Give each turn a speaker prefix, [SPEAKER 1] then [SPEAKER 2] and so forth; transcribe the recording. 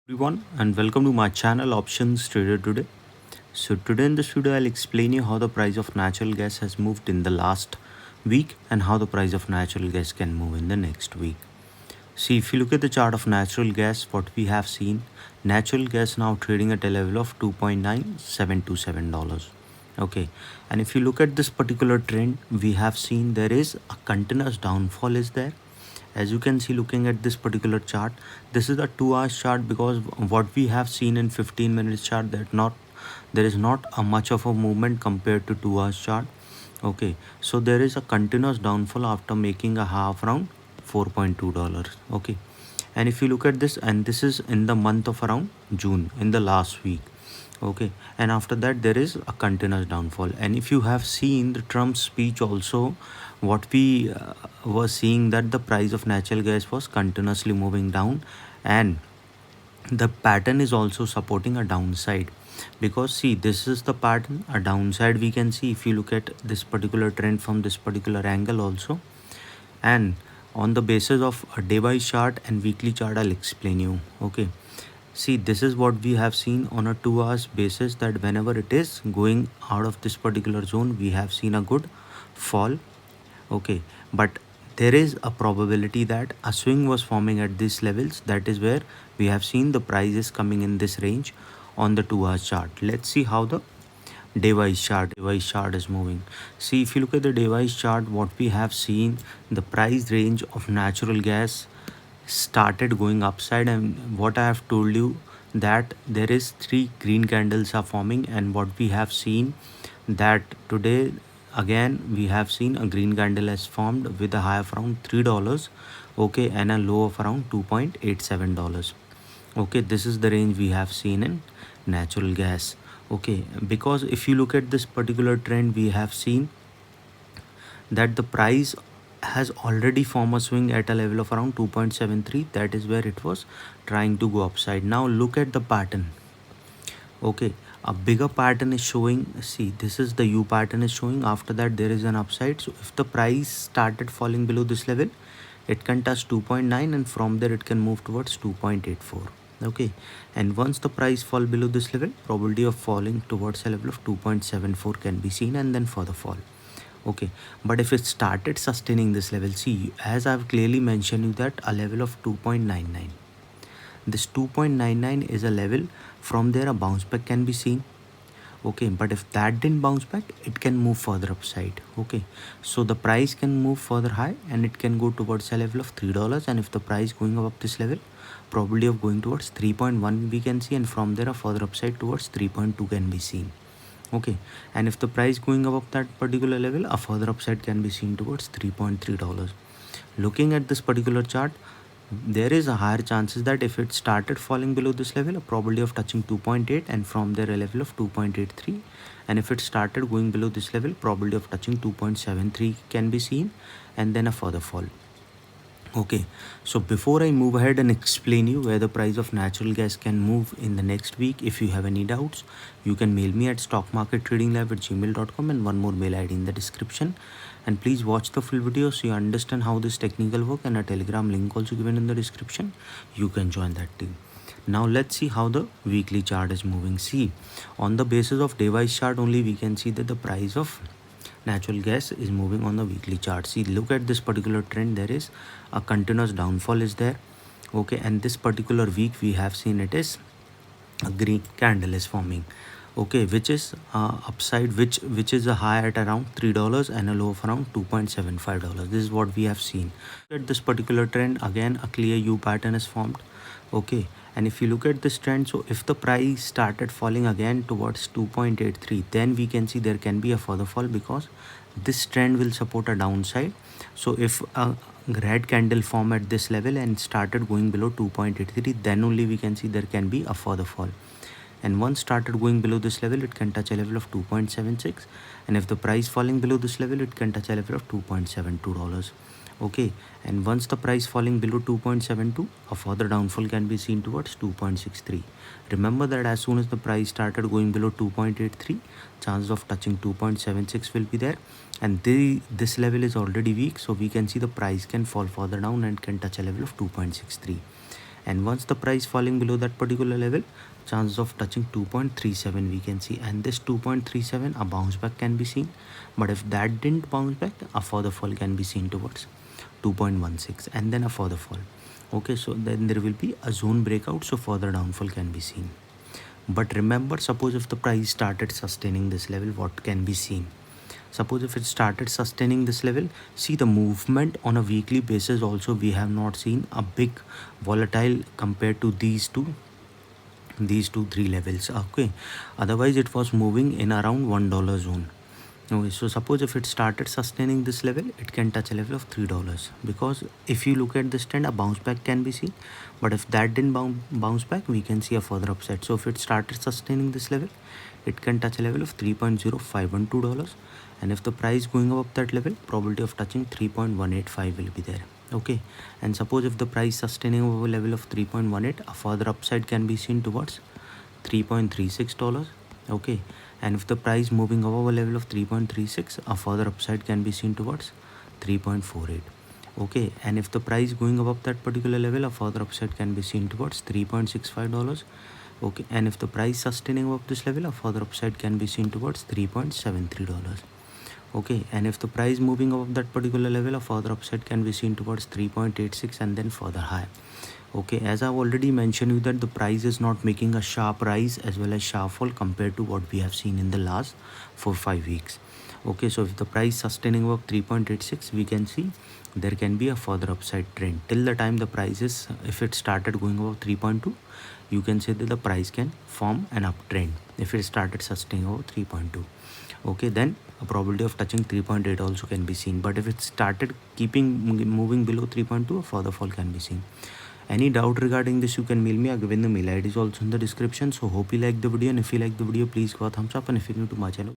[SPEAKER 1] Everyone, and welcome to my channel Options Trader Today. So today in this video I'll explain you how the price of natural gas has moved in the last week and how the price of natural gas can move in the next week. See, if you look at the chart of natural gas, what we have seen, natural gas now trading at a level of $2.9727. Okay, and if you look at this particular trend, we have seen there is a continuous downfall is there. As you can see, looking at this particular chart, this is a 2 hours chart, because what we have seen in 15 minutes chart, there is not a much of a movement compared to 2 hours chart. Okay, so there is a continuous downfall after making a half round $4.2. Okay, and if you look at this, and this is in the month of around June, in the last week. Okay, and after that there is a continuous downfall. And if you have seen the Trump speech also, what we were seeing that the price of natural gas was continuously moving down, and the pattern is also supporting a downside, because see, this is the pattern, a downside we can see if you look at this particular trend from this particular angle also. And on the basis of a day wise chart and weekly chart, I'll explain you. Okay, see, this is what we have seen on a 2 hours basis, that whenever it is going out of this particular zone, we have seen a good fall. Okay, but there is a probability that a swing was forming at these levels. That is where we have seen the price is coming in this range on the 2 hours chart. Let's see how the day wise chart is moving. See, if you look at the day wise chart, what we have seen, the price range of natural gas started going upside, and what I have told you, that there is 3 green candles are forming. And what we have seen, that today again we have seen a green candle has formed with a high of around $3, okay, and a low of around $2.87. Okay, this is the range we have seen in natural gas. Okay, because if you look at this particular trend, we have seen that the price has already formed a swing at a level of around 2.73. That is where it was trying to go upside. Now look at the pattern. Okay, a bigger pattern is showing. See, this is the U pattern is showing. After that there is an upside. So if the price started falling below this level, it can touch 2.9, and from there it can move towards 2.84. Okay, and once the price fall below this level, probability of falling towards a level of 2.74 can be seen, and then further fall. Okay, but if it started sustaining this level, see, as I've clearly mentioned you, that a level of 2.99, this 2.99 is a level. From there a bounce back can be seen. Okay, but if that didn't bounce back, it can move further upside. Okay, so the price can move further high, and it can go towards a level of $3. And if the price going above this level, probability of going towards 3.1 we can see, and from there a further upside towards 3.2 can be seen. Okay, and if the price going above that particular level, a further upside can be seen towards $3.3. Looking at this particular chart, there is a higher chances that if it started falling below this level, a probability of touching 2.8, and from there a level of 2.83. And if it started going below this level, probability of touching 2.73 can be seen, and then a further fall. Okay, so before I move ahead and explain you where the price of natural gas can move in the next week, if you have any doubts, you can mail me at stockmarkettradinglab@gmail.com, and one more mail ID in the description. And please watch the full video so you understand how this technical work, and a Telegram link also given in the description. You can join that team. Now let's see how the weekly chart is moving. See, on the basis of day wise chart only, we can see that the price of natural gas is moving on the weekly chart. See, look at this particular trend, there is a continuous downfall is there. Okay, and this particular week we have seen it is a green candle is forming. Okay, which is upside, which is a high at around $3 and a low of around $2.75. This is what we have seen. At this particular trend, again a clear U pattern is formed. Okay, and if you look at this trend, so if the price started falling again towards 2.83, then we can see there can be a further fall, because this trend will support a downside. So if a red candle form at this level and started going below 2.83, then only we can see there can be a further fall. And once started going below this level, it can touch a level of 2.76, and if the price falling below this level, it can touch a level of $2.72. Okay, and once the price falling below 2.72, a further downfall can be seen towards 2.63. Remember that as soon as the price started going below 2.83, chances of touching 2.76 will be there, and this level is already weak, so we can see the price can fall further down and can touch a level of 2.63. and once the price falling below that particular level, chances of touching 2.37 we can see, and this 2.37 a bounce back can be seen, but if that didn't bounce back, a further fall can be seen towards 2.16 and then a further fall. Okay, so then there will be a zone breakout, so further downfall can be seen. But remember, suppose if the price started sustaining this level, what can be seen? Suppose if it started sustaining this level, see the movement on a weekly basis also, we have not seen a big volatile compared to these two three levels. Okay, otherwise it was moving in around $1 zone. Okay, so suppose if it started sustaining this level, it can touch a level of $3, because if you look at this trend, a bounce back can be seen, but if that didn't bounce back, we can see a further upside. So if it started sustaining this level, it can touch a level of $3.0512, and if the price going above that level, probability of touching 3.185 will be there. Okay, and suppose if the price sustaining over a level of 3.18, a further upside can be seen towards $3.36. Okay, and if the price moving above a level of 3.36, a further upside can be seen towards 3.48. Okay, and if the price going above that particular level, a further upside can be seen towards $3.65. Okay, and if the price sustaining above this level, a further upside can be seen towards $3.73. Okay, and if the price moving above that particular level, a further upside can be seen towards 3.86 and then further high. Okay, as I've already mentioned you that the price is not making a sharp rise as well as sharp fall compared to what we have seen in the last 4-5 weeks. Okay, so if the price sustaining above 3.86, we can see there can be a further upside trend till the time the price is, if it started going above 3.2, you can say that the price can form an uptrend if it started sustaining over 3.2. Okay, then a probability of touching 3.8 also can be seen, but if it started keeping moving below 3.2, a further fall can be seen. Any doubt regarding this, you can mail me. I've given the mail ID is also in the description. So hope you like the video, and if you like the video, please give a thumbs up, and if you're new to my channel,